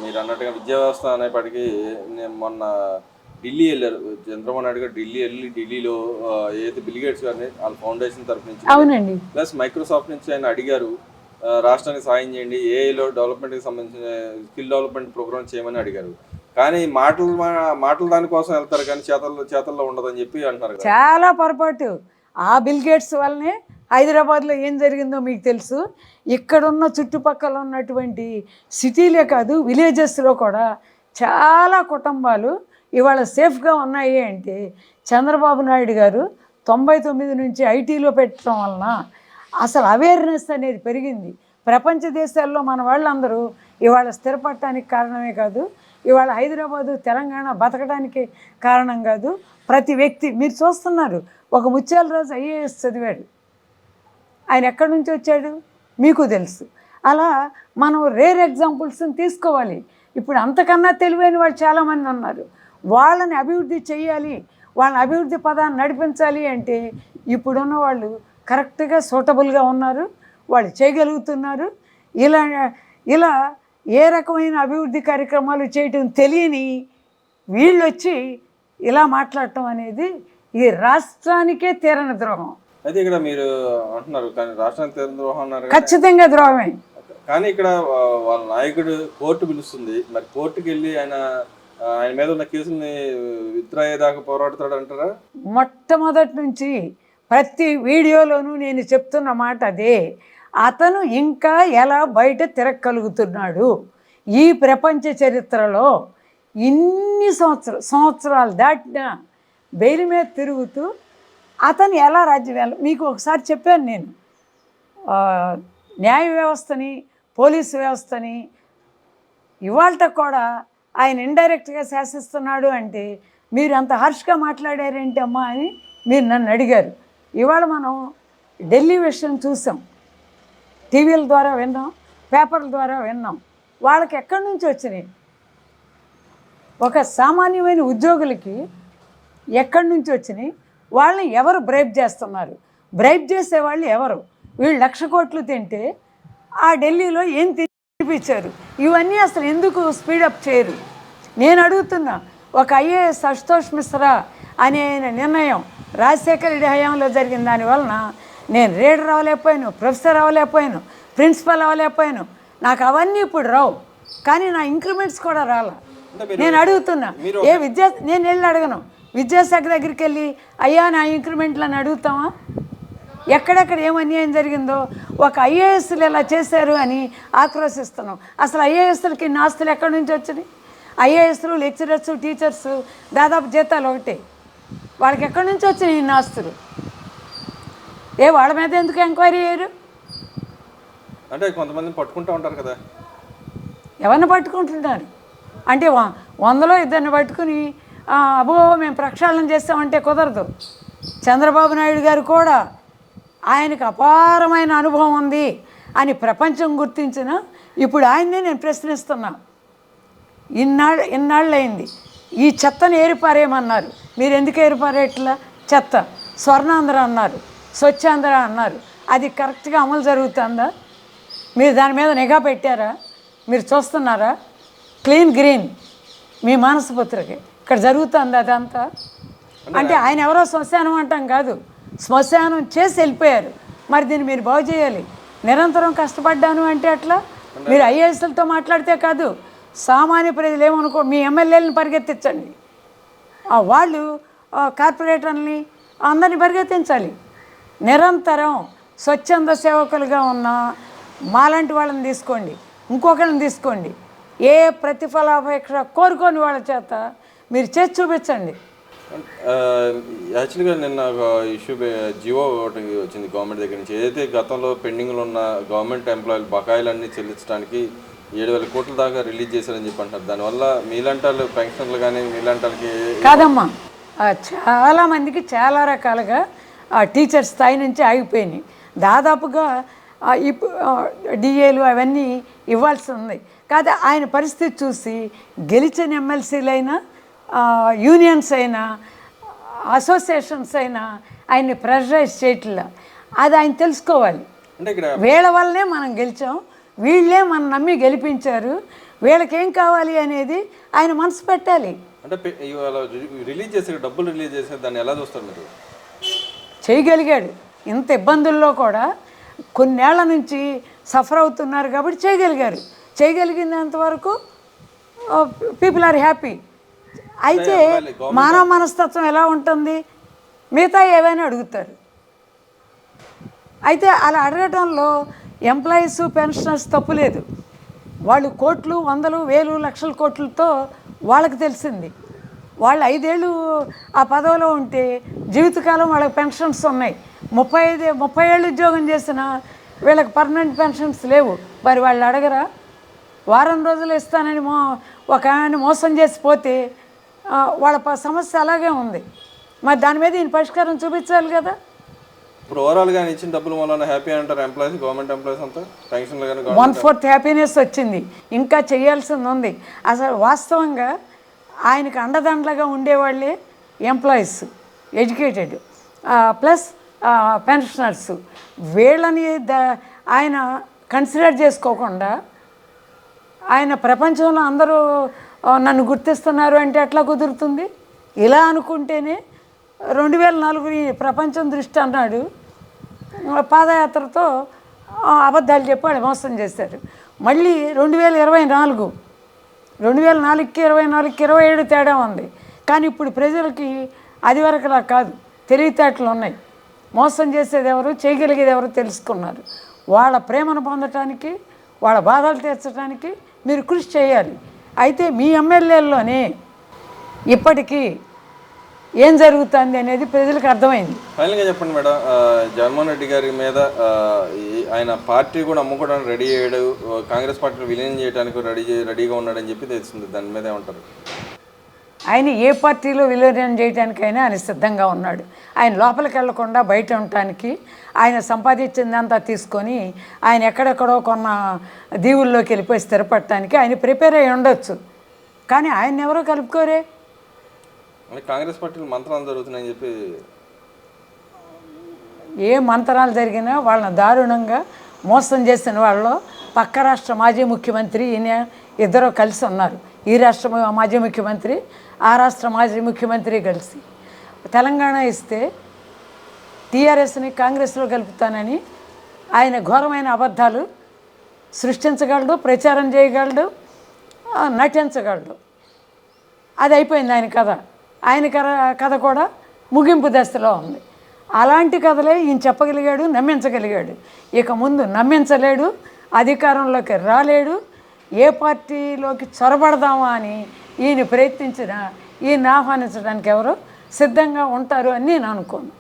మీరు అన్నట్టుగా విద్యా వ్యవస్థ అనేప్పటికీ నేను మొన్న ఢిల్లీ వెళ్ళారు చంద్రబాబు నాయుడు గారు. ఢిల్లీలో ఏదైతే బిల్ గేట్స్ గారిని వాళ్ళ ఫౌండేషన్ తరఫు నుంచి అవునండి. ప్లస్ మైక్రోసాఫ్ట్ నుంచి ఆయన అడిగారు, రాష్ట్రానికి సాయం చేయండి, ఏఐలో డెవలప్మెంట్కి సంబంధించిన స్కిల్ డెవలప్మెంట్ ప్రోగ్రామ్ చేయమని అడిగారు. కానీ మాటలు దానికోసం వెళ్తారు కానీ చేతల్లో ఉండదని చెప్పి అంటున్నారు కదా. చాలా పొరపాటు. ఆ బిల్ గేట్స్ వల్లనే హైదరాబాద్లో ఏం జరిగిందో మీకు తెలుసు. ఇక్కడున్న చుట్టుపక్కల ఉన్నటువంటి సిటీలే కాదు, విలేజెస్లో కూడా చాలా కుటుంబాలు ఇవాళ సేఫ్గా ఉన్నాయి అంటే చంద్రబాబు నాయుడు గారు 99 నుంచి ఐటీలో పెట్టడం వలన అసలు అవేర్నెస్ అనేది పెరిగింది. ప్రపంచ దేశాల్లో మన వాళ్ళందరూ ఇవాళ స్థిరపడటానికి కారణమే కాదు, ఇవాళ హైదరాబాదు తెలంగాణ బతకడానికి కారణం కాదు. ప్రతి వ్యక్తి మీరు చూస్తున్నారు. ఒక ముత్యాలరాజు ఐఏఎస్ చదివాడు, ఆయన ఎక్కడి నుంచి వచ్చాడు మీకు తెలుసు. అలా మనం రేర్ ఎగ్జాంపుల్స్ని తీసుకోవాలి. ఇప్పుడు అంతకన్నా తెలివైన వాళ్ళు చాలామంది ఉన్నారు. వాళ్ళని అభివృద్ధి చేయాలి, వాళ్ళని అభివృద్ధి పదాన్ని నడిపించాలి అంటే ఇప్పుడున్న వాళ్ళు కరెక్ట్గా సూటబుల్గా ఉన్నారు, వాళ్ళు చేయగలుగుతున్నారు. ఇలా ఏ రకమైన అభివృద్ధి కార్యక్రమాలు చేయటం తెలియని వీళ్ళు వచ్చి ఇలా మాట్లాడటం అనేది ఈ రాష్ట్రానికే తీరని ద్రోహం. అయితే ఇక్కడ మీరు అంటున్నారు కానీ రాష్ట్రానికి తీరని ద్రోహం అన్నారు, ఖచ్చితంగా ద్రోహమే. కానీ ఇక్కడ వాళ్ళ నాయకుడు కోర్టు పిలుస్తుంది, మరి కోర్టుకి వెళ్ళి ఆయన మీద ఉన్న కేసుల్ని విత్డ్రా అయ్యేదాకా పోరాడతాడు అంటారా? మొట్టమొదటి నుంచి ప్రతి వీడియోలోనూ నేను చెప్తున్న మాట అదే. అతను ఇంకా ఎలా బయట తిరగలుగుతున్నాడు ఈ ప్రపంచ చరిత్రలో ఇన్ని సంవత్సరాలు దాటినా బెయిల్ మీద తిరుగుతూ అతను ఎలా రాజ్యం మీకు ఒకసారి చెప్పాను నేను. న్యాయ వ్యవస్థని, పోలీసు వ్యవస్థని ఇవాళ కూడా ఆయన ఇండైరెక్ట్గా శాసిస్తున్నాడు అంటే మీరు అంత హార్ష్గా మాట్లాడారేంటి అమ్మా అని మీరు నన్ను అడిగారు. ఇవాళ మనం ఢిల్లీ విషయం చూసాం, టీవీల ద్వారా విన్నాం, పేపర్ల ద్వారా విన్నాం. వాళ్ళకి ఎక్కడి నుంచి వచ్చినాయి? ఒక సామాన్యమైన ఉద్యోగులకి ఎక్కడి నుంచి వచ్చినాయి? వాళ్ళని ఎవరు బ్రైబ్ చేస్తున్నారు? బ్రైబ్ చేసేవాళ్ళు ఎవరు? వీళ్ళు 1,00,000 కోట్లు తింటే ఆ ఢిల్లీలో ఏం తినిపించారు? ఇవన్నీ అసలు ఎందుకు స్పీడప్ చేయరు? నేను అడుగుతున్నా. ఒక ఐఏఎస్ అశుతోష్ మిశ్రా అనే నిర్ణయం రాజశేఖర రెడ్డి హయాంలో జరిగిన దానివలన నేను రీడర్ అవ్వలేకపోయాను, ప్రొఫెసర్ అవ్వలేకపోయాను, ప్రిన్సిపల్ అవ్వలేకపోయాను. నాకు అవన్నీ ఇప్పుడు రావు, కానీ నా ఇంక్రిమెంట్స్ కూడా రాలా. నేను అడుగుతున్నా. నేను వెళ్ళి అడగను. విద్యాశాఖ దగ్గరికి వెళ్ళి అయ్యా నా ఇంక్రిమెంట్లు అని అడుగుతామా? ఎక్కడెక్కడ ఏం అన్యాయం జరిగిందో ఒక ఐఏఎస్లు ఇలా చేశారు అని ఆక్రోశిస్తున్నాం. అసలు ఐఏఎస్లకి ఇన్ని ఆస్తులు ఎక్కడి నుంచి వచ్చినాయి? ఐఏఎస్లు, లెక్చరర్స్, టీచర్స్ దాదాపు జీతాలు ఒకటే. వాళ్ళకి ఎక్కడి నుంచి వచ్చినాయి ఇన్ని ఆస్తులు? వాళ్ళ మీద ఎందుకు ఎంక్వైరీ చేయరు? అంటే కొంతమంది పట్టుకుంటూ ఉంటారు కదా. ఎవరిని పట్టుకుంటున్నారు అంటే 100లో 2 పట్టుకుని అబ్బో మేము ప్రక్షాళన చేస్తామంటే కుదరదు. చంద్రబాబు నాయుడు గారు కూడా ఆయనకు అపారమైన అనుభవం ఉంది అని ప్రపంచం గుర్తించిన ఇప్పుడు ఆయన్నే నేను ప్రశ్నిస్తున్నా. ఇన్నాళ్ళు అయింది. ఈ చెత్తను ఏరిపారేయమన్నారు, మీరు ఎందుకు ఏరిపారేట్లా? చెత్త స్వర్ణాంధ్ర అన్నారు, స్వచ్ఛాంధ్ర అన్నారు. అది కరెక్ట్గా అమలు జరుగుతుందా? మీరు దాని మీద నిఘా పెట్టారా? మీరు చూస్తున్నారా? క్లీన్ గ్రీన్ మీ మానసపుత్రకి ఇక్కడ జరుగుతుంది అదంతా. అంటే ఆయన ఎవరో శ్మశానం అంటాం కాదు, శ్మశానం చేసి వెళ్ళిపోయారు. మరి దీన్ని మీరు బాగు చేయాలి. నిరంతరం కష్టపడ్డాను అంటే అట్లా మీరు ఐఏఎస్లతో మాట్లాడితే కాదు, సామాన్య ప్రజలు ఏమనుకో, మీ ఎమ్మెల్యేలను పరిగెత్తించండి, వాళ్ళు కార్పొరేటర్ని అందరినీ పరిగెత్తించాలి. నిరంతరం స్వచ్ఛంద సేవకులుగా ఉన్న మాలాంటి వాళ్ళని తీసుకోండి, ఇంకొకరిని తీసుకోండి, ఏ ప్రతిఫలాపేక్ష కోరుకోని వాళ్ళ చేత మీరు చేసి చూపించండి. యాక్చువల్గా నిన్న ఒక ఇష్యూ జియో ఒకటి వచ్చింది గవర్నమెంట్ దగ్గర నుంచి. ఏదైతే గతంలో పెండింగ్లో ఉన్న గవర్నమెంట్ ఎంప్లాయీలు బకాయిలన్నీ చెల్లించడానికి 7,000 కోట్ల దాకా రిలీజ్ చేశారని చెప్పి అంటారు. దానివల్ల మీలాంటి వాళ్ళు పెన్షన్లు కానీ మీలాంటి వాళ్ళకి కాదమ్మా, చాలామందికి చాలా రకాలుగా టీచర్ స్థాయి నుంచి ఆగిపోయినాయి. దాదాపుగా డిఏలు అవన్నీ ఇవ్వాల్సి ఉంది. కాదు ఆయన పరిస్థితి చూసి గెలిచిన ఎమ్మెల్సీలైనా, యూనియన్స్ అయినా, అసోసియేషన్స్ అయినా ఆయన్ని ప్రెషరైజ్ చేయట్లా. అది ఆయన తెలుసుకోవాలి. వీళ్ళ వల్లనే మనం గెలిచాం, వీళ్ళే మనం నమ్మి గెలిపించారు, వీళ్ళకేం కావాలి అనేది ఆయన మనసు పెట్టాలి. అంటే ఇవాళ రిలీజ్ చేసే డబ్బులు రిలీజ్ చేసే దాన్ని ఎలా చూస్తారు మీరు? చేయగలిగాడు. ఇంత ఇబ్బందుల్లో కూడా కొన్నేళ్ల నుంచి సఫర్ అవుతున్నారు కాబట్టి చేయగలిగారు. చేయగలిగినంతవరకు పీపుల్ ఆర్ హ్యాపీ. అయితే మానవ మనస్తత్వం ఎలా ఉంటుంది, మిగతా ఏవైనా అడుగుతారు. అయితే అలా అడగటంలో ఎంప్లాయీస్ పెన్షనర్స్ తప్పు లేదు. వాళ్ళు కోట్లు, వందలు, వేలు, లక్షల కోట్లతో వాళ్ళకి తెలిసింది. వాళ్ళు 5 ఏళ్ళు ఆ పదవిలో ఉంటే జీవితకాలం వాళ్ళకి పెన్షన్స్ ఉన్నాయి. 30 ఏళ్ళు ఉద్యోగం చేసిన వీళ్ళకి పర్మనెంట్ పెన్షన్స్ లేవు. మరి వాళ్ళు అడగరా? వారం రోజులు ఇస్తానని ఒక ఆయన మోసం చేసిపోతే వాళ్ళ సమస్య అలాగే ఉంది. మరి దాని మీద ఈయన పరిష్కారం చూపించాలి కదా. ఇప్పుడు ఓవరాల్గా ఇచ్చిన డబ్బులు వల్ల హ్యాపీ అంటారు ఎంప్లాయీస్, గవర్నమెంట్ ఎంప్లాయీస్ అంతా పెన్షన్లు కానీ 1/4 హ్యాపీనెస్ వచ్చింది. ఇంకా చేయాల్సింది ఉంది. అసలు వాస్తవంగా ఆయనకు అండదండలుగా ఉండేవాళ్ళే ఎంప్లాయీస్, ఎడ్యుకేటెడ్ ప్లస్ పెన్షనర్స్. వీళ్ళని ఆయన కన్సిడర్ చేసుకోకుండా ఆయన ప్రపంచంలో అందరూ నన్ను గుర్తిస్తున్నారు అంటే ఎట్లా కుదురుతుంది? ఇలా అనుకుంటేనే 2004 ప్రపంచం దృష్టి అన్నాడు. పాదయాత్రతో అబద్ధాలు చెప్పి వాళ్ళు మోసం చేశారు. మళ్ళీ 2024 2004కి 24కి 27 తేడా ఉంది. కానీ ఇప్పుడు ప్రజలకి అది వరకులా కాదు, తెలివితేటలు ఉన్నాయి. మోసం చేసేది ఎవరు, చేయగలిగేది ఎవరు తెలుసుకున్నారు. వాళ్ళ ప్రేమను పొందటానికి, వాళ్ళ బాధలు తీర్చడానికి మీరు కృషి చేయాలి. అయితే మీ ఎమ్మెల్యేల్లోనే ఇప్పటికీ ఏం జరుగుతుంది అనేది ప్రజలకు అర్థమైంది. ఫైనల్గా చెప్పండి మేడం, జగన్మోహన్ రెడ్డి గారి మీద ఆయన పార్టీ కూడా అమ్ముకోవడానికి రెడీ అయ్యాడు, కాంగ్రెస్ పార్టీని విలీనం చేయడానికి రెడీగా ఉన్నాడని చెప్పి తెలిసింది. దాని మీద ఏమంటారు? ఆయన ఏ పార్టీలో విలీనం చేయడానికైనా ఆయన సిద్ధంగా ఉన్నాడు. ఆయన లోపలికి వెళ్లకుండా బయట ఉండటానికి, ఆయన సంపాదించిందంతా తీసుకొని ఆయన ఎక్కడెక్కడో కొన్న దీవుల్లోకి వెళ్ళిపోయి స్థిరపడటానికి ఆయన ప్రిపేర్ అయ్యి ఉండొచ్చు. కానీ ఆయన ఎవరో కలుపుకోరే. కాంగ్రెస్ పార్టీలో మంత్రాలు జరుగుతున్నాయని చెప్పి, ఏ మంత్రాలు జరిగినా వాళ్ళని దారుణంగా మోసం చేసిన వాళ్ళు పక్క రాష్ట్ర మాజీ ముఖ్యమంత్రి ఈయన ఇద్దరు కలిసి ఉన్నారు. ఈ రాష్ట్ర మాజీ ముఖ్యమంత్రి, ఆ రాష్ట్ర మాజీ ముఖ్యమంత్రి కలిసి తెలంగాణ ఇస్తే టీఆర్ఎస్ని కాంగ్రెస్లో కలుపుతానని ఆయన ఘోరమైన అబద్ధాలు సృష్టించగలడు, ప్రచారం చేయగలడు, నటించగలడు. అది అయిపోయింది ఆయన కథ. ఆయన కథ కూడా ముగింపు దశలో ఉంది. అలాంటి కథలే ఈయన చెప్పగలిగాడు, నమ్మించగలిగాడు. ఇక ముందు నమ్మించలేడు, అధికారంలోకి రాలేడు. ఏ పార్టీలోకి చొరబడదామా అని ఈయన ప్రయత్నించినా ఈయన ఆహ్వానించడానికి ఎవరు సిద్ధంగా ఉంటారు అని నేను అనుకోను.